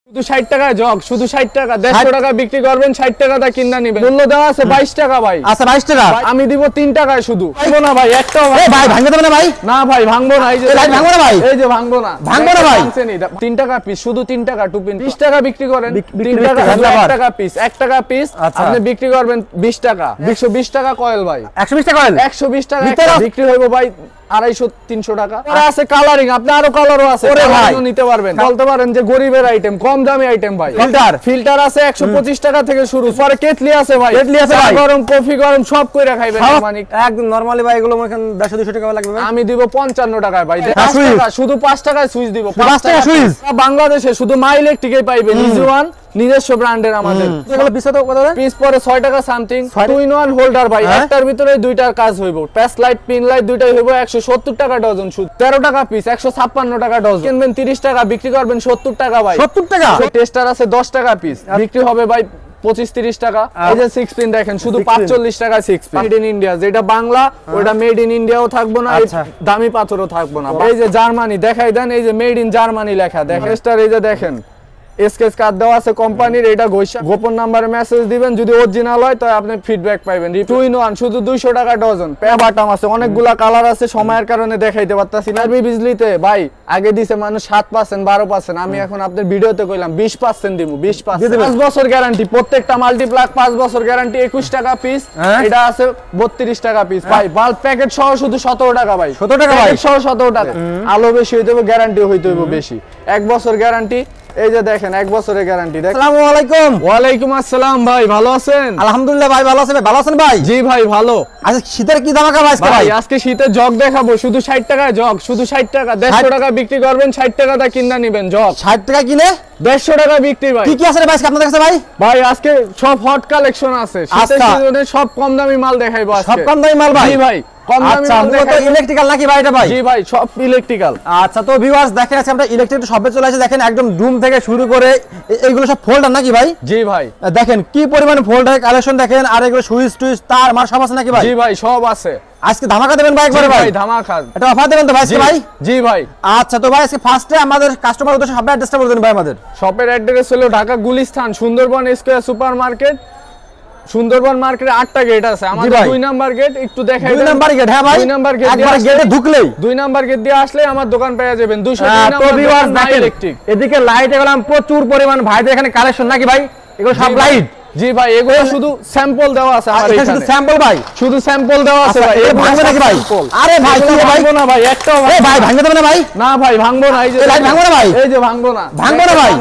শুধু 60 টাকায় জগ, শুধু 60 টাকা, 150 টাকা বিক্রি করবেন, 60 টাকা দা কিনা নেবেন। মূল্য দেওয়া আছে 22 টাকা ভাই। আচ্ছা 22 টাকা আমি দিব 3 টাকায় শুধু। ভাঙবো না ভাই, একটাও ভাই ভাঙবে দেবে না ভাই? না ভাই ভাঙবো না। এই যে ভাঙবো না ভাই, এই যে ভাঙবো না, ভাঙবো না ভাই। 3 টাকা পিস, শুধু 3 টাকা টুপিন 20 টাকা বিক্রি করেন। 3 টাকা 1 টাকা পিস, 1 টাকা পিস আপনি বিক্রি করবেন 20 টাকা। 120 টাকা কয়েল ভাই, 120 টাকা কয়েল, 120 টাকা বিক্রি হইব ভাই 250-300 টাকা। আছে কালারিং, আপনি আরো কালারও আছে, ওরে ভাই নিতে পারবেন। বলতে পারেন যে গরিবের আইটেম, কম দামি আইটেম ভাই। ফিল্টার আছে 125 টাকা থেকে শুরু। পরে কেটলি আছে ভাই, কেটলি আছে ভাই, গরম কফি গরম সব কইরা খাইবেন মানে একদম নরমালি ভাই। এগুলো মনে করেন 150-200 টাকা লাগবে ভাই। আমি দিব 55 টাকায় ভাই। 5 টাকা, শুধু 5 টাকায় সুইচ দিব। 5 টাকা সুইচ বাংলাদেশে শুধু মাই ইলেকট্রিকে পাইবেন। ইজি ওয়ান নিজস্ব ব্র্যান্ডের আমাদের। এগুলো পিস তো কত হবে? পিস পরে 6 টাকা সামথিং। 2-in-1 হোল্ডার ভাই, একটার ভিতরে দুইটার কাজ হইব। প্যাস লাইট পিন লাইট দুইটাই হইব 170 টাকা ডজন। শুধু 13 টাকা পিস, 156 টাকা ডজন। কিনবেন 30 টাকা, বিক্রি করবেন 70 টাকা ভাই। 70 টাকা। টেস্টার আছে 10 টাকা পিস, বিক্রি হবে ভাই 25-30 টাকা। এই যে 6 পিন দেখেন, শুধু 45 টাকা 6 পিন। মেড ইন ইন্ডিয়া, যেটা বাংলা ওটা মেড ইন ইন্ডিয়াও থাকবো না, দামি পাথরও থাকবো না। এই যে জার্মানি দেখাই দেন, এই যে মেড ইন জার্মানি লেখা দেখেন। টেস্টার এই যে দেখেন, এসকেস কার্ড দেওয়া আছে কোম্পানির। এটা গোপন নাম্বারে মেসেজ দিবেন, যদি অরিজিনাল হয় তাহলে আপনি ফিডব্যাক পাবেন। 2-in-1 শুধু 200 টাকা ডজন। বাটাম আছে, অনেকগুলা কালার আছে, সময়ের কারণে দেখাইতে পারতাছি না। বিজলিতে ভাই আগে দিছে মানুষ 7%, 12%, আমি এখন আপনাদের ভিডিওতে কইলাম 20% দিব। 20%, 5 বছর গ্যারান্টি। প্রত্যেকটা মাল্টিপ্লাক 5 বছর গ্যারান্টি। 21 টাকা পিস, এটা আছে 32 টাকা পিস ভাই। বাল্ব প্যাকেট সহ শুধু 17 টাকা ভাই। 17 টাকা ভাই, সহ 17 টাকা। আলো বেশি হইতে হবে, গ্যারান্টি হইতে হবে বেশি। 1 বছর গ্যারান্টি। এই যে দেখেন 1 বছরের গ্যারান্টি। আসসালামু আলাইকুম। ওয়ালাইকুম আসসালাম ভাই, ভালো আছেন? আলহামদুলিল্লাহ ভাই, ভালো আছেন ভাই? ভালো আছেন ভাই? জি ভাই ভালো। আচ্ছা শীতের কি ধামাকা ভাই? আজকে শীতের জগ দেখাবো, শুধু 60 টাকায় জগ, শুধু 60 টাকা। 150 টাকা বিক্রি করবেন, 60 টাকা দা কিনা নেবেন জগ। 60 টাকা কিনে 150 টাকা বিক্রি ভাই। কি কি আছে ভাই আপনাদের কাছে ভাই? ভাই আজকে সব হট কালেকশন আছে, শীতের সিজনে সব কম দামি মাল দেখাইবো আজকে। সব কম দামি মাল ভাই? জি ভাই কম দামি মাল দেখাইবো। ইলেকট্রিক্যাল নাকি ভাই এটা ভাই? জি ভাই সব ইলেকট্রিক্যাল। আচ্ছা তো ভিউয়ার্স দেখেন, আজকে আমরা ইলেকট্রিক শপে চলে আসে। দেখেন একদম ডুম থেকে শুরু করে এইগুলো সব ফোল্ডার নাকি ভাই? জি ভাই দেখেন কি পরিমাণ ফোল্ডার কালেকশন দেখেন। আর এগুলো সুইচ টুইচ তার মার সব আছে নাকি ভাই? জি ভাই সব আছে। আজকে ধামাকা দেবেন ভাই একবারে ভাই? ধামাকা। এটা অফার দেবেন তো ভাই আজকে ভাই? জি ভাই। আচ্ছা তো ভাই আজকে ফার্স্টে আমাদের কাস্টমার উদ্দেশ্যে শপের অ্যাড্রেসটা বলে দেন ভাই আমাদের। শপের অ্যাড্রেস হলো Dhaka Gulistan Sundarban square super market. Sundarban মার্কেটে 8টা গেট আছে, আমাদের 2 নাম্বার গেট একটু দেখাই দেন। 2 নাম্বার গেট? হ্যাঁ ভাই 2 নাম্বার গেট একবার গেটে ঢুকলেই 2 নাম্বার গেট দিয়ে আসলে আমার দোকান পেয়ে যাবেন। 202 নাম্বার ইলেকট্রিক। এদিকে লাইট এগুলো প্রচুর পরিমাণ ভাইদের এখানে কালেকশন নাকি ভাই? এগুলো সব লাইট? জি ভাই এগুলো শুধু স্যাম্পল দেওয়া আছে আমার এখানে। শুধু স্যাম্পল ভাই? শুধু স্যাম্পল দেওয়া আছে ভাই। এই ভাঙবে নাকি ভাই? আরে ভাই কি ভাঙবো না ভাই, একটাও ভাই ভাঙবে দেবে না ভাই? না ভাই ভাঙবো না। এই যে লাইট ভাঙবো না ভাই? এই যে ভাঙবো না, ভাঙবো না ভাই?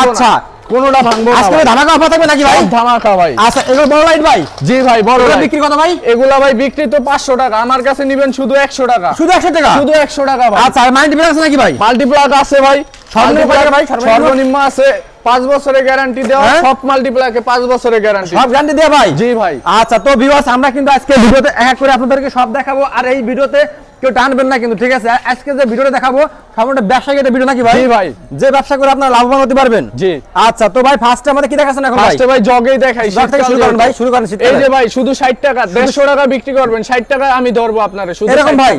আচ্ছা কোনটা ভাঙবো না। আজকে ধামাকা অফার থাকবে নাকি ভাই? ধামাকা ভাই। আচ্ছা এগুলো বড় লাইট ভাই? জি ভাই বড় লাইট। বিক্রি কত ভাই? এগুলা ভাই বিক্রি তো 500 টাকা, আমার কাছে নেবেন শুধু 100 টাকা। শুধু 100 টাকা? শুধু 100 টাকা ভাই। আচ্ছা মাল্টিপ্লাক আছে নাকি ভাই? মাল্টিপ্লাক আছে ভাই। সর্বনিম্ন আছে 5 বছরের গ্যারান্টি দেওয়া। সব মাল্টিপ্লাকে 5 বছরের গ্যারান্টি, সব গ্যারান্টি দেয়া ভাই? জি ভাই। আচ্ছা তো ভিউয়ার্স আমরা কিন্তু আজকে ভিডিওতে এক করে আপনাদেরকে সব দেখাবো। আর এই ভিডিওতে কেউ টানবেন না কিন্তু, ঠিক আছে? আজকে যে ভিডিওটা দেখাবো সম্পূর্ণ ব্যবসায়িক ভিডিও নাকি ভাই? জি ভাই। যে ব্যবসা করে আপনারা লাভবান হতে পারবেন। জি। আচ্ছা তো ভাই ফার্স্টে আমাদের কি দেখাচ্ছেন এখন ভাই? ফার্স্টে ভাই জগেই দেখাই। জগ থেকে শুরু করেন ভাই, শুরু করেন। এই যে ভাই শুধু 60 টাকা, 150 টাকা বিক্রি করবেন, 60 টাকা আমি ধরবো আপনারে শুধু এরকম ভাই।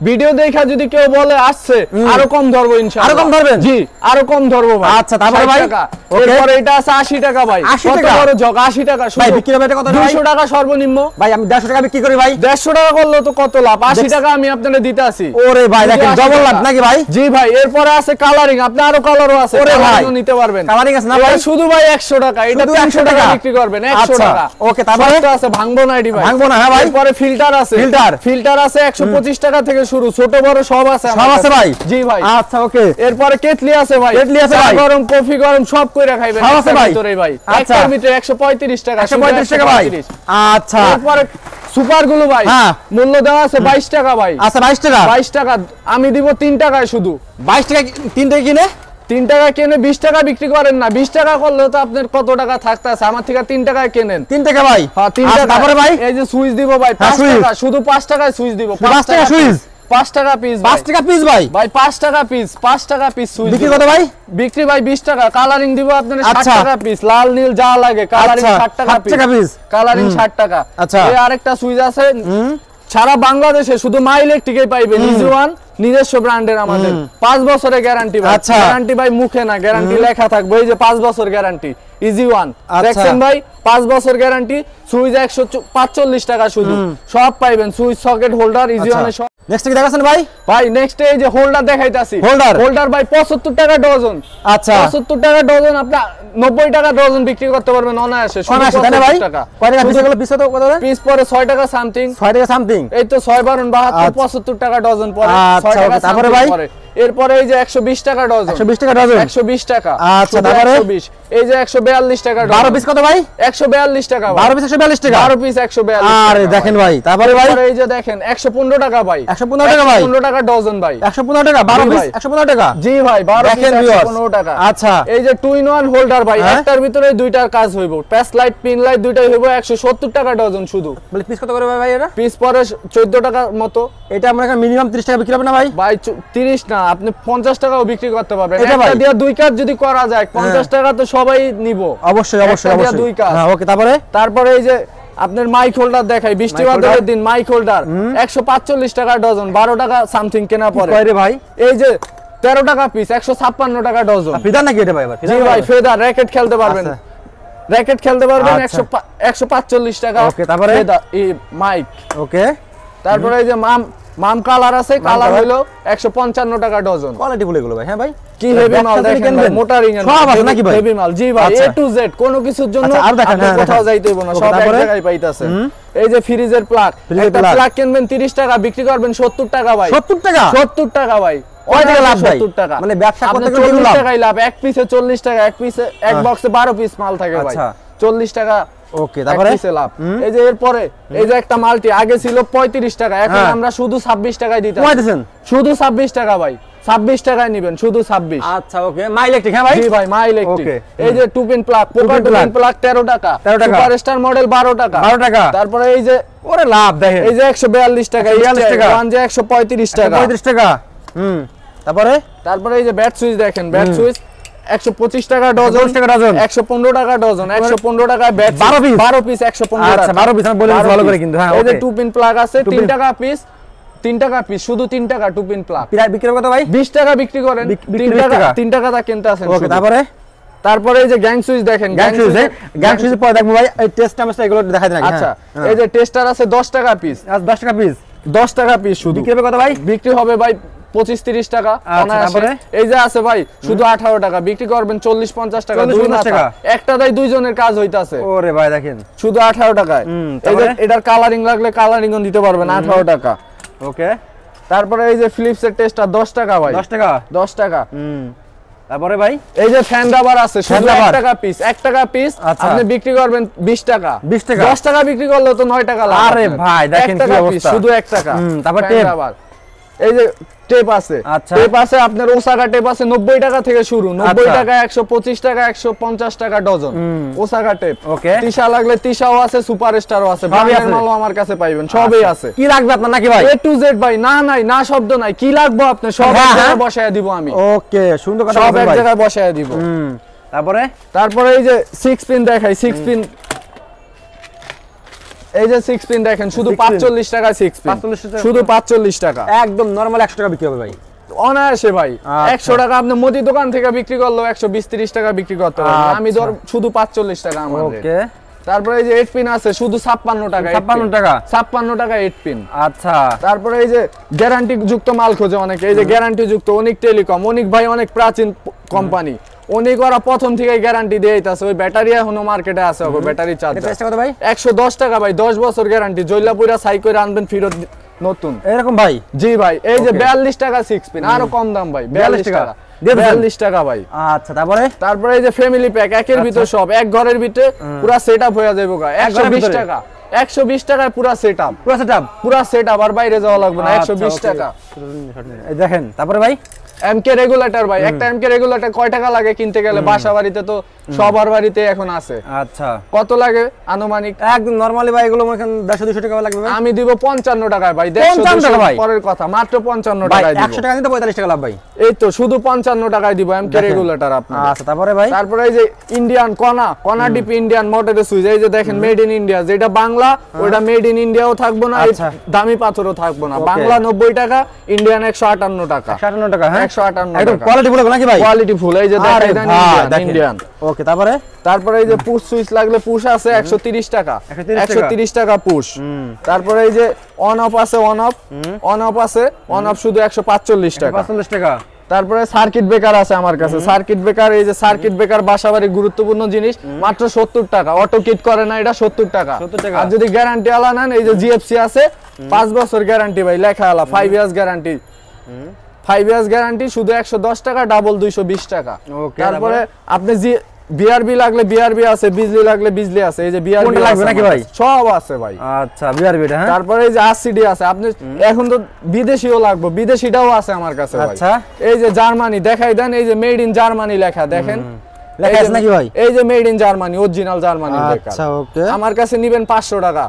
ভিডিও দেখা যদি কেউ বলে আসছে আরো কম ধরবো ইনশাআল্লাহ। আরো কম ধরবেন? জি আরো কম ধরবো ভাই। আচ্ছা তারপরে ভাই? এরপর এটা আছে 80 টাকা ভাই। 80 টাকা বড় জগ 80 টাকা শুধু। ভাই বিক্রি হবে এটা কত ভাই? 200 টাকা সর্বনিম্ন ভাই। আমি 150 টাকা বিক্রি করি ভাই। 150 টাকা করলে তো কত লাভ? 80 টাকা আমি আপনাদের দিতে আসি। ওরে ভাই দেখেন ডবল লাভ নাকি ভাই? জি ভাই। এরপরে আছে কালারিং, আপনি আরো কালারও আছে, ওরে ভাই নিতে পারবেন। কালারিং আছে না ভাই? শুধু ভাই 100 টাকা, এটা 300 টাকা বিক্রি করবেন। 100 টাকা। ওকে তারপরে আছে ভাঙবো না এডি ভাই। ভাঙবো না হ্যাঁ ভাই। এরপরে ফিল্টার আছে। ফিল্টার আছে 125 টাকা থেকে শুরু, ছোট বড় সব আছে। সব আছে ভাই? জি ভাই। আচ্ছা ওকে। এরপরে কেটলি আছে ভাই। কেটলি আছে ভাই? গরম কফি গরম সব কইরা খাইবেন। সব আছে ভাই? ভাই আচ্ছা একটার ভিতরে 135 টাকা। 135 টাকা ভাই। আচ্ছা এরপরে সুপার গুলো ভাই মূল্য দেওয়া আছে 22 টাকা ভাই। আচ্ছা 22 টাকা? 22 টাকা আমি দিব 3 টাকায় শুধু। 22 টাকা 3 টাকা কিনে 3 টাকা কিনে 20 টাকা বিক্রি করেন না। 20 টাকা করলে তো আপনার কত টাকা থাকতেছে? আমার থেকে 3 টাকায় কেনেন। 3 টাকা ভাই? হ্যাঁ 3 টাকা। তারপরে ভাই এই যে সুইচ দিব ভাই 5 টাকা, শুধু 5 টাকায় সুইচ দিব। 5 টাকা সুইচ? 5 টাকা পিস। 5 টাকা পিস ভাই? ভাই 5 টাকা পিস, 5 টাকা পিস সুইচ। বিক্রি কত ভাই? বিক্রি ভাই 20 টাকা। কালারিং দিব আপনার 60 টাকা পিস, লাল নীল যা লাগে কালারিং 60 টাকা পিস। কালারিং 60 টাকা। আচ্ছা এই আরেকটা সুইচ আছে সারা বাংলাদেশে শুধু মাই ইলেকট্রিকে পাইবেন। ইজি ওয়ান নিজস্ব ব্র্যান্ডের আমাদের 5 বছরের গ্যারান্টি ভাই। আচ্ছা। গ্যারান্টি ভাই মুখে না, গ্যারান্টি লেখা থাকবে এই যে 5 বছর গ্যারান্টি ইজি ওয়ান। আচ্ছা। দেখছেন ভাই 5 বছর গ্যারান্টি, সুইচ 145 টাকা শুধু, সব পাইবেন, সুইচ সকেট হোল্ডার ইজি ওয়ানের সব। নেক্সট কি দেখাচ্ছেন ভাই? ভাই নেক্সট এই যে হোল্ডার দেখাইতাছি। হোল্ডার ভাই 75 টাকা ডজন। আচ্ছা 75 টাকা ডজন, আপনি 90 টাকা ডজন বিক্রি করতে পারবেন অনায়াসে। শুধু অনায়াসে, তাই না ভাই? 75 টাকা। কয় টাকা পিস এগুলো? পিস কত কত ভাই? পিস পরে 6 টাকা সামথিং। 6 টাকা সামথিং। এই তো 6 বারণ 72, আচ্ছা। 75 টাকা ডজন পরে। আচ্ছা, 6 টাকা ওকে, তারপরে something ভাই? পরে। এরপরে এই যে 120 টাকা ডজন। 120 টাকা ডজন। 120 টাকা। আচ্ছা, শুধু তারপরে? 120। এই যে 142 টাকা ডজন। 12 পিস কত ভাই? 142 টাকা ভাই। 12 পিস 142 টাকা। 12 পিস 142 টাকা। আরে দেখেন ভাই, তারপরে ভাই? এরপরে এই যে দেখেন 115 টাকা ভাই। 115 টাকা ভাই। 115 টাকা ডজন ভাই। 115 টাকা 12 জি পিস ভাই। 115 টাকা। জি ভাই 12 পিস দেখেন viewers। 115 টাকা। আচ্ছা। এই যে 2 in 1 হোল্ডার ভাই, হ্যাঁ? একটার ভিতরে দুইটার কাজ হইব। প্যাস লাইট পিন লাইট দুইটাই হইব 170 টাকা ডজন শুধু। বলে পিস কত করে ভাই এটা? পিস পরে 14 টাকা মতো। এটা আমরা মিনিমাম 30 টাকা বিক্রি হবে না ভাই? ভাই 30 না, আপনি 50 টাকাও বিক্রি করতে পারবেন। এটা একটা ভাই? দিয়ে দুই কাজ যদি করা যায় 50 টাকা তো সবাই নিব। অবশ্যই অবশ্যই একটা দিয়া অবশ্যই। দুই কাজ। হ্যাঁ ওকে, তারপরে? তারপরে এই যে আপনার মাইক হোল্ডার দেখাই, বৃষ্টি বাদলের দিন মাইক হোল্ডার 145 টাকা ডজন, 12 টাকা সামথিং কেনা পড়ে। কয় রে ভাই? এই যে 13 টাকা পিস 156 টাকা ডজন। ফিদার নাকি এটা ভাই? এবার জি ভাই ফেদার র্যাকেট খেলতে পারবেন। আচ্ছা। র্যাকেট খেলতে পারবেন আচ্ছা। 145 টাকা। ওকে, তারপরে? ফেদার এই মাইক। ওকে, তারপরে এই যে মাম কালার আছে, কালার কালার? হলো 155 টাকা ডজন। কোয়ালিটি ফুল এগুলো ভাই। হ্যাঁ ভাই, কি হেভি মাল দেখেন ভাই, মোটা রিং এর সব আছে নাকি ভাই? হেভি মাল। জি ভাই আচ্ছা। A to Z কোনো কিছুর জন্য আচ্ছা, আর দেখান, আপনি হ্যাঁ, কোথাও দেখান। যাইতে হইব না, ওকে, সব এক তারপরে? জায়গায় পাইতাছে। এই যে ফ্রিজের প্লাগ, ফ্রিজের একটা plug। প্লাগ কিনবেন 30 টাকা, বিক্রি করবেন 70 টাকা ভাই। 70 টাকা? 70 টাকা ভাই। কয় টাকা লাভ ভাই? 70 টাকা। মানে ব্যবসা করতে আপনার গেলে 40 লাভ। টাকাই লাভ। এক পিসে 40 টাকা, এক পিসে এক বক্সে 12 পিস মাল থাকে ভাই। আচ্ছা। 40 টাকা ওকে, তারপরে? এক পিসে লাভ। এই যে এরপরে এই যে একটা মাল্টি আগে ছিল 35 টাকা, এখন হ্যাঁ। আমরা শুধু 26 টাকায় দিতে কমাই দিছেন? শুধু 26 টাকা ভাই। 26 টাকায় নেবেন শুধু 26। আচ্ছা ওকে, মাই ইলেকট্রিক। হ্যাঁ ভাই? জি ভাই মা ইলেকট্রিক। ওকে। এই যে টু পিন প্লাগ, পোকা টু পিন প্লাগ 13 টাকা। 13 টাকা। সুপারস্টার মডেল 12 টাকা। 12 টাকা। তারপরে এই যে ওরে লাভ দেখেন। এই যে 142 টাকা, 142 টাকা। ওয়ান যে 135 টাকা। 35 টাকা। তারপরে? তারপরে এই যে ব্যাট সুইচ দেখেন, ব্যাট সুইচ 125 টাকা ডজন। 125 টাকা ডজন। 115 টাকা ডজন। 115 টাকায় ব্যাট 12 পিস? 12 পিস 115 টাকা। আচ্ছা, 12 পিস আমি বলে দিচ্ছি ভালো করে কিন্তু। হ্যাঁ এই যে ওকে। টু পিন প্লাগ আছে 2 3 pin। টাকা পিস, 3 টাকা পিস, শুধু 3 টাকা টু পিন প্লাগ। প্রায় বিক্রি কত ভাই? 20 টাকা বিক্রি করেন, বিক্রি 3 20 টাকা টাকা। 3 টাকা তা কিনতে আছেন ওকে, শুধু। তারপরে? তারপরে এই যে গ্যাং সুইচ দেখেন, গ্যাং সুইচ। গ্যাং সুইচ পরে দেখবো ভাই, এই টেস্ট টাইমসটা এগুলো দেখাই দেন আগে। আচ্ছা হ্যাঁ। এই যে টেস্টার আছে 10 টাকা পিস, আজ 10 টাকা পিস 10 টাকা পিস শুধু। বিক্রি হবে কত ভাই? বিক্রি হবে ভাই 25-30 টাকা অনায়াসে। তারপরে? এই যে আছে ভাই শুধু 18 টাকা, বিক্রি করবেন 40-50 টাকা। 40-50 দুই মাথা, টাকা। একটা দাই দুইজনের কাজ হইতাছে ওরে ভাই দেখেন। শুধু 18 টাকায়। এই যে তারপরে? এটার কালারিং লাগলে কালারিংও দিতে পারবেন 18 টাকা। ওকে, তারপরে এই যে ফিলিপসের টেস্টার 10 টাকা ভাই। 10 টাকা। 10 টাকা। তারপরে ভাই? এই যে ফ্যান রাবার আছে শুধু Fan 1 rubber। টাকা পিস, 1 টাকা পিস। আচ্ছা। আপনি বিক্রি করবেন 20 টাকা। 20 টাকা। 10 টাকা বিক্রি করলে তো 9 টাকা লাভ। আরে আপনার। ভাই, দেখেন 1 কি টাকা piece, অবস্থা। শুধু 1 টাকা। তারপর Fan tape। rubber। এই যে টেপ আছে, আচ্ছা। টেপ আছে আপনার ওসাকা টেপ আছে 90 টাকা থেকে শুরু, 90 আচ্ছা। টাকা, 125 টাকা, 150 টাকা ডজন ওসাকা টেপ। ওকে। তিশা লাগলে তিশাও আছে, সুপারস্টারও আছে, সবই ব্র্যান্ডের আছে। মালও আমার কাছে পাইবেন, সবই আছে। কি লাগবে আপনার নাকি ভাই? A to Z ভাই, না নাই না শব্দ নাই, কি লাগবে আপনি সব হ্যাঁ, এক জায়গায় হ্যাঁ। বসায় দিব আমি, ওকে, সুন্দর কথা সব বলছেন এক ভাই। জায়গায় বসায় দিব। তারপরে? তারপরে এই যে 6 পিন দেখাই, 6 পিন। এই যে 6 পিন দেখেন শুধু 6 pin। 45 টাকা 6 পিন, 45 টাকা। শুধু 45 টাকা একদম নরমাল 100 টাকা বিক্রি হবে ভাই। অনায়াসে ভাই। আচ্ছা। 100 টাকা আপনি মুদি দোকান থেকে বিক্রি করলেও 120-30 টাকা বিক্রি করতে পারবেন, আমি ধর শুধু 45 টাকা আমার rate। ওকে, তারপরে এই যে 8 পিন আছে শুধু 56 টাকা, 56 টাকা। 56 টাকা 8 পিন। আচ্ছা। তারপরে এই যে গ্যারান্টি যুক্ত মাল খোঁজে অনেকে, এই যে গ্যারান্টি যুক্ত অনেক টেলিকম, অনেক ভাই অনেক প্রাচীন কোম্পানি, অনেক ওরা প্রথম থেকে গ্যারান্টি দিয়ে দিতেছে, ওই ব্যাটারি এখনো মার্কেটে আছে, ওগো ব্যাটারি চার্জ এটা প্রাইসটা কত ভাই? 110 টাকা ভাই, 10 বছর গ্যারান্টি, জৈলাপুরা সাই করে আনবেন ফেরত নতুন। এরকম ভাই? জি ভাই। এই যে Okay. 42 টাকা 6 পিন, আরো কম দাম ভাই, 42 টাকা। দিয়ে দিবেন? 42 টাকা ভাই। আচ্ছা, তারপরে? তারপরে এই যে ফ্যামিলি প্যাক, একের ভিতর সব, এক ঘরের ভিতরে পুরো সেটআপ হয়ে যাবে গা, এক ঘরের 120 ভিতরে? টাকা। 120 টাকায় পুরো সেটআপ, পুরো সেটআপ? পুরো সেটআপ, আর বাইরে যাওয়া লাগবে না, আচ্ছা, 120 okay। টাকা। এই দেখেন, তারপরে ভাই? এমকে রেগুলেটর ভাই, একটা এমকে রেগুলেটর কয় টাকা লাগে কিনতে গেলে? বাসা বাড়িতে তো সবার বাড়িতে এখন আছে। আচ্ছা, কত লাগে আনুমানিক? একদম নরমালি ভাই এগুলো এখন 150-200 টাকা লাগবে ভাই। আমি দিব 55 টাকায় ভাই। 55 টাকা ভাই, পরের কথা, মাত্র 55 ভাই টাকায় দিব। 100 টাকা দিতে 45 টাকা লাভ ভাই। এই তো শুধু 55 টাকায় দিব এমকে রেগুলেটর আপনি। আচ্ছা, তারপরে ভাই, তারপরে এই যে ইন্ডিয়ান কনা ডিপি ইন্ডিয়ান মোটরের সুইচ, এই যে দেখেন মেড ইন ইন্ডিয়া, যেটা বাংলা ওটা মেড ইন ইন্ডিয়াও থাকবো না, এই দামি পাথরও থাকবো না। বাংলা 90 টাকা, ইন্ডিয়ান 158 টাকা। 158 টাকা, হ্যাঁ 158 একদম টাকা। কোয়ালিটি ফুল নাকি ভাই? কোয়ালিটি ফুল, এই যে দেখেন ইন্ডিয়ান। ওকে, তারপরে তারপরে এই যে পুশ সুইচ লাগলে পুশ আছে 130 টাকা, 130 টাকা পুশ। তারপরে এই যে অন অফ আছে, অন অফ আছে, অন অফ শুধু 145 টাকা। 45 টাকা। তারপরে সার্কিট ব্রেকার আছে আমার কাছে, সার্কিট ব্রেকার, এই যে সার্কিট ব্রেকার বাসাবাড়ি গুরুত্বপূর্ণ জিনিস, মাত্র 70 টাকা। অটো কিট করে না, এটা 70 টাকা। আর যদি গ্যারান্টি আলা নেন, এই যে জিএফসি আছে 5 বছর গ্যারান্টি ভাই, লেখা আলা 5 ইয়ার্স গ্যারান্টি, 5 ইয়ার্স গ্যারান্টি, শুধু 110 টাকা, ডাবল 220 টাকা। তারপরে আপনি বিআরবি লাগলে বিআরবি আছে, বিজলি লাগলে বিজলি আছে, এই যে বিআরবি লাগবে নাকি ভাই? সব আছে ভাই। আচ্ছা, বিআরবি এটা, হ্যাঁ। তারপরে এই যে আরসিডি আছে, আপনি এখন তো বিদেশিও লাগবে, বিদেশিটাও আছে আমার কাছে ভাই। আচ্ছা, এই যে জার্মানি দেখাই দেন, এই যে মেড ইন জার্মানি লেখা দেখেন, লেখা আছে নাকি ভাই? এই যে made in Germany, original Germany লেখা। আচ্ছা, ওকে। আমার কাছে নিবেন 500 টাকা।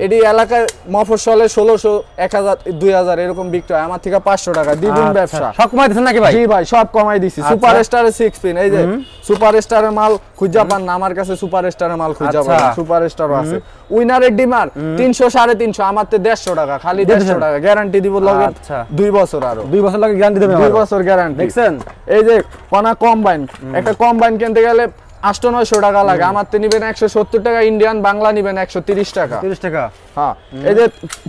এডি এলাকায় মফস্বলে 1600, 1000, 2000 এরকম বিক্রি হয়, আমার থেকে 500 টাকা দ্বিগুণ ব্যবসা। সব কমাই দিছেন নাকি ভাই? জি ভাই, সব কমাই দিছি। সুপারস্টারের 6 পিন, এই যে সুপারস্টারের মাল খুঁজা পান না, আমার কাছে সুপারস্টারের মাল খুঁজা পান, সুপারস্টারও আছে। উইনারের ডিমার 300, 350, আমার তে 150 টাকা, খালি 150 টাকা গ্যারান্টি দিব লগে। 2 বছর, আরো 2 বছর লাগে গ্যারান্টি দেবেন? 2 বছর গ্যারান্টি। দেখছেন, এই যে কোনা কম্বাইন, একটা কম্বাইন কিনতে গেলে 800-900 টাকা লাগে, আমার তে নিবেন 170 টাকা, ইন্ডিয়ান বাংলা নিবেন 130 টাকা। 30 টাকা, হ্যাঁ। এই যে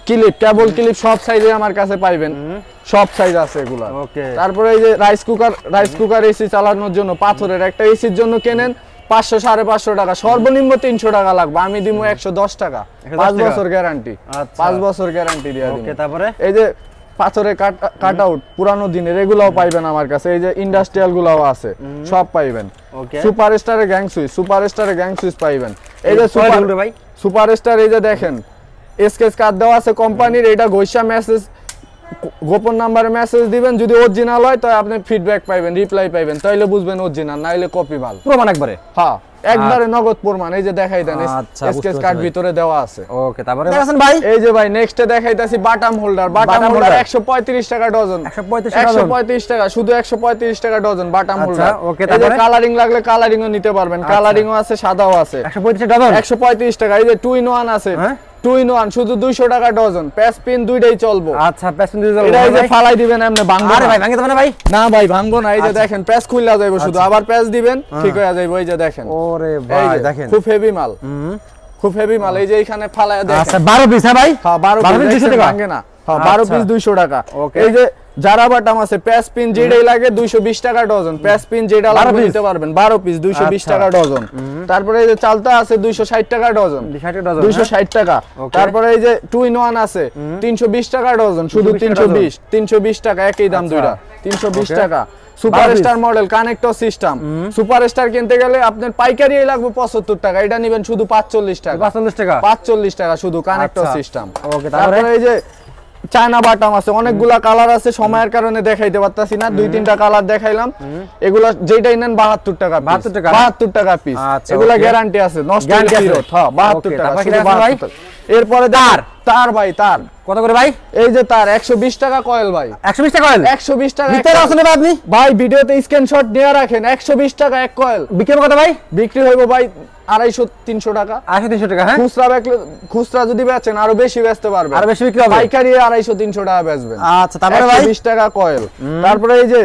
ক্লিপ, কেবল ক্লিপ সব সাইজে আমার কাছে পাইবেন, সব সাইজ আছে এগুলা। ওকে। তারপরে এই যে রাইস কুকার এসি চালানোর জন্য পাথরের একটা এসির জন্য কেনেন 500, 550 টাকা, সর্বনিম্ন 300 টাকা লাগবে, আমি দিব 110 টাকা, 5 বছর গ্যারান্টি। 5 বছর গ্যারান্টি দিয়া দিই। ওকে, তারপরে এই যে পাথরের কাট আউট পুরানো দিনের, এগুলাও পাইবেন আমার কাছে, এই যে ইন্ডাস্ট্রিয়াল গুলাও আছে, সব পাইবেন। ওকে। সুপারস্টারের গ্যাং সুইচ পাইবেন। এই যে ভাই সুপারস্টার, এই যে দেখেন এসকেস কার্ড দেওয়া আছে কোম্পানির, এটা ঘষা মেসেজ, গোপন নাম্বারে মেসেজ দিবেন, যদি অরিজিনাল হয় তাহলে আপনি ফিডব্যাক পাইবেন, রিপ্লাই পাইবেন, তাইলে বুঝবেন অরিজিনাল, নাইলে কপি মাল। প্রমাণ একবারে? হ্যাঁ, একবারে নগদ প্রমাণ, এই যে দেখাই দেন এসকেস কার্ড ভিতরে দেওয়া আছে। ওকে, তারপরে দেখেন ভাই, এই যে ভাই নেক্সটে দেখাইতাছি বাটাম হোল্ডার। বাটাম হোল্ডার 135 টাকা ডজন, 135 টাকা, শুধু 135 টাকা ডজন বাটাম হোল্ডার। ওকে, এই যে কালারিং লাগলে কালারিংও নিতে পারবেন, কালারিংও আছে, সাদাও আছে। 135 ডজন, 135 টাকা। এই যে 2 in 1 আছে, 2 in 1 শুধু 200 টাকা ডজন, প্যাস পিন দুইটাই চলবো। আচ্ছা, প্যাস পিন দুইটাই চলবো। এটা এই যে ফালাই দিবেন এমনি, ভাঙবো আরে ভাই, ভাঙে দেবেন না ভাই? না ভাই, ভাঙবো না। এই যে দেখেন প্যাস খুইলা যাইবো, শুধু আবার প্যাস দিবেন, ঠিক হয়ে যাইবো। এই যে দেখেন, ওরে ভাই দেখেন, খুব হেভি মাল, খুব হেভি মাল। এই যে এখানে ফালায়া দেখেন। আচ্ছা, 12 পিস? হ্যাঁ ভাই, হ্যাঁ 12 পিস 200 টাকা ভাঙে না। হ্যাঁ 12 পিস 200 টাকা। ওকে। এই যে যারা বাটাম আছে, প্যাস পিন যেটাই লাগে 220 টাকা ডজন, প্যাস পিন যেটা লাগবে নিতে পারবেন, 12 পিস 220 টাকা ডজন। তারপরে এই যে চালতা আছে 260 টাকা ডজন, 260 টাকা। তারপরে এই যে 2 in 1 আছে 320 টাকা ডজন, শুধু 320 টাকা, একই দাম দুইটা, 320 টাকা। Superstar model connector system, superstar কিনতে গেলে আপনার পাইকারি লাগবে 75 টাকা, এটা নেবেন শুধু 45 টাকা, 45 টাকা শুধু কানেক্টর সিস্টেম। ওকে, তারপরে এই যে চায়না বাটাম আছে, অনেকগুলা কালার আছে, সময়ের কারণে দেখাইতে পারতাছি না, 2-3টা কালার দেখাইলাম। এগুলা যেটাই নেন 72 টাকা, 72 টাকা পিস। এগুলা গ্যারান্টি আছে, নষ্ট হলে ফেরত। হ্যাঁ 72 টাকা শুধু 72 টাকা। এরপরে তার ভাই, তার কত করে ভাই? এই যে তার 120 টাকা কয়েল ভাই, 120 টাকা কয়েল, 120 টাকা। ভিতরে আছে না আপনি ভাই, ভিডিওতে স্ক্রিনশট নিয়ে রাখেন, 120 টাকা এক কয়েল। বিক্রি কত ভাই? বিক্রি হইব ভাই 250-300 টাকা, 250-300 টাকা। হ্যাঁ, খুচরা যদি বেচেন আরো বেশি বেচতে পারবেন, আরো বেশি বিক্রি হবে। পাইকারি 250-300 টাকা বেচবেন। আচ্ছা, তারপরে ভাই 120 টাকা কয়েল। তারপরে এই যে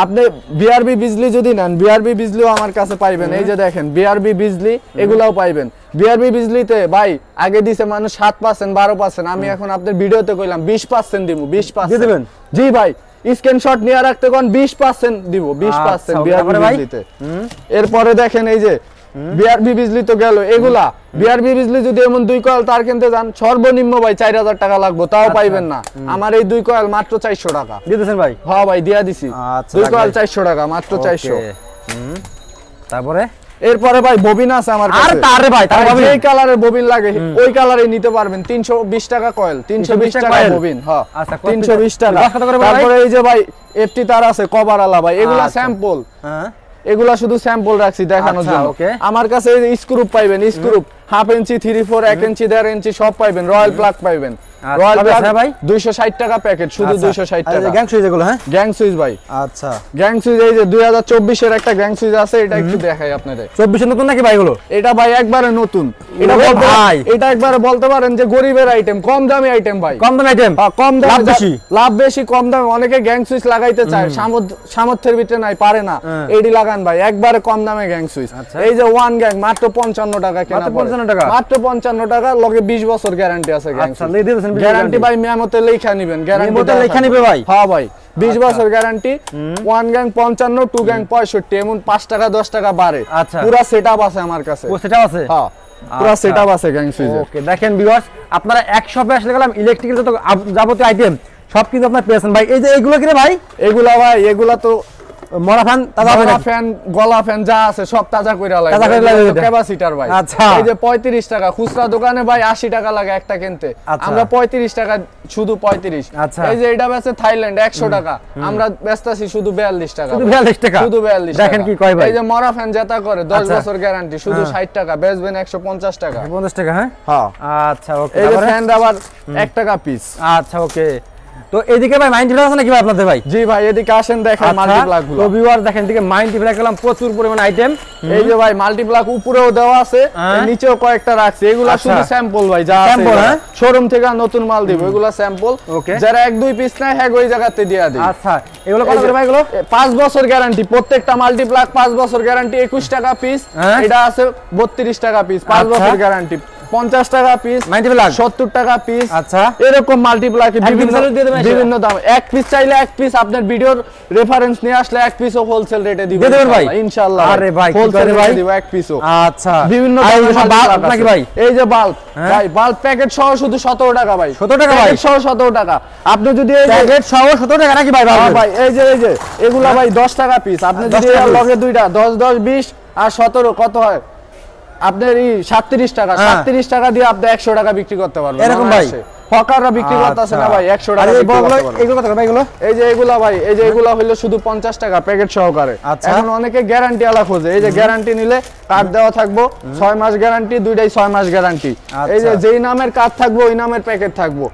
আপনি বিআরবি বিজলি যদি নেন, বিআরবি বিজলিও আমার কাছে পাইবেন। এই যে দেখেন বিআরবি বিজলি, এগুলাও পাইবেন। বিআরবি বিজলিতে ভাই আগে দিছে মানুষ 7%, 12%, আমি এখন আপনাদের ভিডিওতে কইলাম 20% দিব, 20% দিবেন। জি ভাই, স্ক্রিনশট নিয়ে রাখতে কোন 20% দিব, 20% বিআরবি বিজলিতে। এরপরে দেখেন এই যে বিআরবি বিজলি তো গেল, এগুলা বিআরবি বিজলি যদি এমন 2 কয়েল তার কিনতে যান, সর্বনিম্ন ভাই 4000 টাকা লাগবে, তাও পাইবেন না। আমার এই 2 কয়েল মাত্র 400 টাকা দিতেছেন ভাই? হ্যাঁ ভাই, দিয়া দিছি। 2 কয়েল 400 টাকা, মাত্র 400। তারপরে এরপরে ভাই ববিন আছে আমার কাছে। আর তারে ভাই তার ববিন এই কালারের ববিন লাগে ওই কালারে নিতে পারবেন 320 টাকা কয়েল, 320 টাকা ববিন। হ্যাঁ আচ্ছা 320 টাকা। তারপরে এই যে ভাই এফটি তার আছে কভার আলা ভাই, এগুলা স্যাম্পল। হ্যাঁ এগুলা শুধু স্যাম্পল রাখছি দেখানোর জন্য। আমার কাছে এই স্ক্রু পাইবেন, স্ক্রু হাফ ইঞ্চি 3/4 1 ইঞ্চি 1.5 ইঞ্চি সব পাইবেন। রয়্যাল প্লাগ পাইবেন, রয়্যাল প্লাগ ভাই 260 টাকা প্যাকেট, শুধু 260 টাকা। গ্যাং সুইচ এগুলো হ্যাঁ গ্যাং সুইচ ভাই। আচ্ছা গ্যাং সুইচ এই যে 2024 এর একটা গ্যাং সুইচ আছে, এটা একটু দেখাই আপনাদের। 24 এর নতুন নাকি ভাই এগুলো? এটা ভাই একবারে নতুন। এটা ভাই এটা একবারে বলতে পারেন যে গরিবের আইটেম, কম দামি আইটেম ভাই। কম দামি আইটেম, কম দামি, লাভ বেশি। লাভ বেশি কম দামে। অনেকে গ্যাং সুইচ লাগাইতে চায়, সামর্থ্যের ভিতরে নাই, পারে না, এইডি লাগান ভাই একবারে কম দামে গ্যাং সুইচ। এই যে ওয়ান গ্যাং মাত্র 55 টাকা কেনা, মাত্র 55 টাকা, মাত্র 55 টাকা, লগে 20 বছর গ্যারান্টি আছে গ্যাং আচ্ছা সুইচ। গ্যারান্টি ভাই মেমোতে লেখা নেবেন, গ্যারান্টি লেখা নিবে ভাই। হ্যাঁ ভাই 20 বছর guarantee. One gang 55, two gang 65, এমন 5 টাকা 10 টাকা বাড়ে। আচ্ছা পুরো সেটআপ আছে আমার কাছে। ও সেটআপ আছে? হ্যাঁ পুরো সেটআপ আছে গ্যাং সুইচের। ওকে দেখেন ভিউয়ার্স, আপনারা এক শপে আসলে গেলাম ইলেকট্রিক্যাল যত যাবতীয় আইটেম সব কিন্তু আপনারা পেয়েছেন ভাই। এই যে এগুলো কি রে ভাই? এগুলা ভাই এগুলা তো মরা ফ্যান, তাজা ফ্যান, গলা ফ্যান যা আছে সব তাজা কইরা লাগে, তাজা কইরা লাগে ক্যাপাসিটর ভাই। আচ্ছা এই যে 35 টাকা খুচরা দোকানে ভাই 80 টাকা লাগে একটা কিনতে, আমরা 35 টাকা, শুধু 35। আচ্ছা এই যে এটা বেচে থাইল্যান্ড 100 টাকা, আমরা বেচতাছি শুধু 42 টাকা, শুধু 42 টাকা, শুধু 42 টাকা। দেখেন কি কয় ভাই। এই যে মরা ফ্যান যেটা করে 10 বছর গ্যারান্টি, শুধু 60 টাকা, বেচবেন 150 টাকা। 50 টাকা হ্যাঁ হ্যাঁ আচ্ছা ওকে। এই যে ফ্যান আবার 1 টাকা পিস। আচ্ছা ওকে। তো এইদিকে ভাই মাইন্ড আছে নাকি ভাই আপনাদের ভাই? জি ভাই এদিকে আসেন দেখেন মাল্টিপ্লাগ গুলো। তো ভিউয়ার দেখেন এদিকে মাল্টিপ্লাগ গেলাম, প্রচুর পরিমাণ আইটেম। এই যে ভাই মাল্টিপ্লাগ উপরেও দেওয়া আছে, নিচেও কয়েকটা রাখছি। এগুলা শুধু স্যাম্পল ভাই, যা আছে শোরুম থেকে নতুন মাল দিব, এগুলা স্যাম্পল। যারা 1-2 পিস নেয় হ্যাঁ ওই জায়গাতে দিয়া দেই। আচ্ছা এগুলো কত করে ভাই? এগুলো 5 বছর গ্যারান্টি, প্রত্যেকটা মাল্টিপ্লাগ 5 বছর গ্যারান্টি, 21 টাকা পিস। এটা আছে 32 টাকা পিস, 5 বছর গ্যারান্টি, 50 টাকা পিস মাল্টিপ্লাগ, 70 টাকা পিস। আচ্ছা এরকম মাল্টিপ্লাগ বিভিন্ন দাম। এক পিস চাইলে এক পিস, আপনার ভিডিওর রেফারেন্স নিয়ে আসলে এক পিসও হোলসেল রেটে দিব ভাই ইনশাআল্লাহ। আরে ভাই হোলসেল রেটে দিব এক পিসও। আচ্ছা বিভিন্ন বাল্ব নাকি ভাই? এই যে বাল্ব ভাই, বাল্ব প্যাকেট সহ শুধু 17 টাকা ভাই, 17 টাকা ভাই, সহ 17 টাকা। আপনি যদি এই প্যাকেট সহ 17 টাকা নাকি ভাই? ভাই এই যে এগুলা ভাই 10 টাকা পিস। আপনি যদি এর লগে দুইটা 10 10 20 আর 17 কত হয় আপনার 37 টাকা, 37 টাকা দিয়ে আপনি 100 টাকা বিক্রি করতে পারবেন এরকম ভাই। হকাররা বিক্রি করতেছে না ভাই 100 টাকা। এগুলো কত ভাই? এগুলো এই যে এগুলা ভাই, এই যে এগুলা হলো শুধু 50 টাকা প্যাকেট সহকারে। এখন অনেকে গ্যারান্টি আলা খোঁজে, এই যে গ্যারান্টি নিলে কার্ড দেওয়া থাকবো 6 মাস গ্যারান্টি, দুইটাই 6 মাস গ্যারান্টি। এই যে যেই নামের কার্ড থাকবো ওই নামের প্যাকেট থাকবো।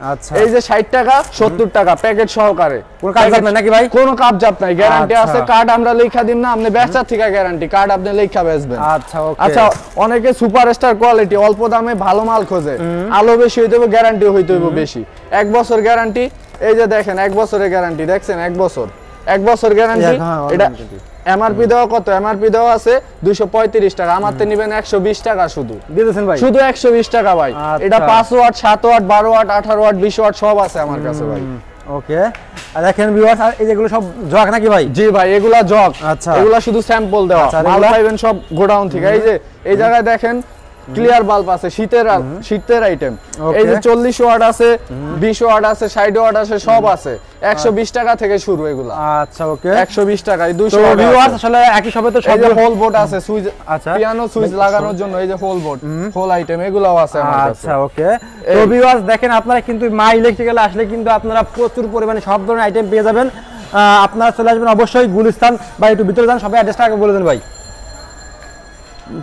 এই যে 60 টাকা 70 টাকা প্যাকেট সহকারে, কোন কাজ নাই নাকি ভাই? কোনো কাবজাত নাই, গ্যারান্টি আছে। কার্ড আমরা লেখা দিম না, আপনি বেচার থেকে গ্যারান্টি, কার্ড আপনি লেখা বেচবেন। আচ্ছা ওকে। আচ্ছা অনেকে সুপারস্টার কোয়ালিটি অল্প দামে ভালো মাল খোঁজে, আলো বেশি হইতে হবে, গ্যারান্টি হইতে হবে বেশি। 1 বছর গ্যারান্টি, এই যে দেখেন 1 বছরের গ্যারান্টি দেখছেন, 1 বছর গ্যারান্টি। এটা এমআরপি দেওয়া কত? এমআরপি দেওয়া আছে 235 টাকা, আমারতে নেবেন 120 টাকা শুধু দিতেছেন ভাই, শুধু 120 টাকা ভাই। এটা 5 watt 7 watt 12 watt 18 watt 20 watt সব আছে আমার কাছে ভাই। ওকে আর দেখেন ভিউয়ার্স, আর এই যেগুলো সব জগ নাকি ভাই? জি ভাই এগুলা জগ। আচ্ছা এগুলা শুধু স্যাম্পল দেওয়া, মাল পাইবেন সব গোডাউন থেকে। এই যে এই জায়গায় দেখেন ক্লিয়ার বাল্ব আছে, শীতের আইটেম। এই যে 40 ওয়াট আছে, 20 ওয়াট আছে, 60 ওয়াট আছে, সব আছে। 120 টাকা থেকে শুরু এগুলা। আচ্ছা ওকে 120 টাকা, 200 ওয়াট। ভিউয়ার্স আসলে একই সবে তো সব হোল বোর্ড আছে, সুইচ, আচ্ছা পিয়ানো সুইচ লাগানোর জন্য এই যে হোল বোর্ড, হোল আইটেম এগুলাও আছে আমার কাছে। আচ্ছা ওকে। তো ভিউয়ার্স দেখেন, আপনারা কিন্তু মা ইলেকট্রিক্যাল আসলে কিন্তু আপনারা প্রচুর পরিমাণে সব ধরনের আইটেম পেয়ে যাবেন। আপনারা চলে আসবেন অবশ্যই গুলিস্তান, বা একটু ভিতরে যান, সবাই অ্যাড্রেসটা আগে বলে দেন ভাই।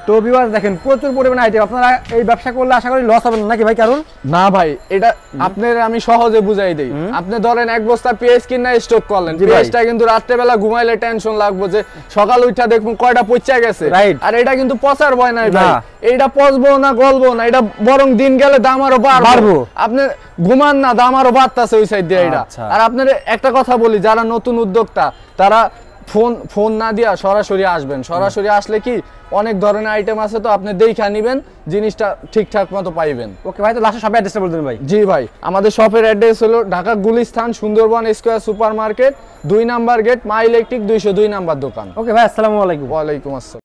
তো ভিউয়ার্স দেখেন প্রচুর পরিমাণে আইটেম, আপনারা এই ব্যবসা করলে আশা করি লস হবে না নাকি ভাই? কারণ না ভাই এটা আপনার আমি সহজে বুঝাই দেই। আপনি ধরেন 1 বস্তা পেঁয়াজ কিনা স্টক করলেন, পেঁয়াজটা কিন্তু রাত্রে বেলা ঘুমাইলে টেনশন লাগবে যে সকাল উঠা দেখুন কয়টা পচা গেছে। আর এটা কিন্তু পচার ভয় নাই ভাই, এটা পচবো না গলবো না, এটা বরং দিন গেলে দাম আরো বাড়বো। আপনি ঘুমান না, দাম আরো বাড়তাছে ওই সাইড দিয়ে এটা। আর আপনার একটা কথা বলি, যারা নতুন উদ্যোক্তা তারা ফোন না দিয়া সরাসরি আসবেন। সরাসরি আসলে কি অনেক ধরনের আইটেম আছে, তো আপনি দেখা নিবেন, জিনিসটা ঠিকঠাক মতো পাইবেন। ওকে ভাই, তো লাস্টে সবাই অ্যাড্রেসটা বলে দেন ভাই। জি ভাই, আমাদের শপের অ্যাড্রেস হলো Dhaka Gulistan Sundarban square super market, 2 number gate, Maa electric 202 number দোকান। ওকে ভাই, আসসালামু আলাইকুম। ওয়ালাইকুম আসসালাম।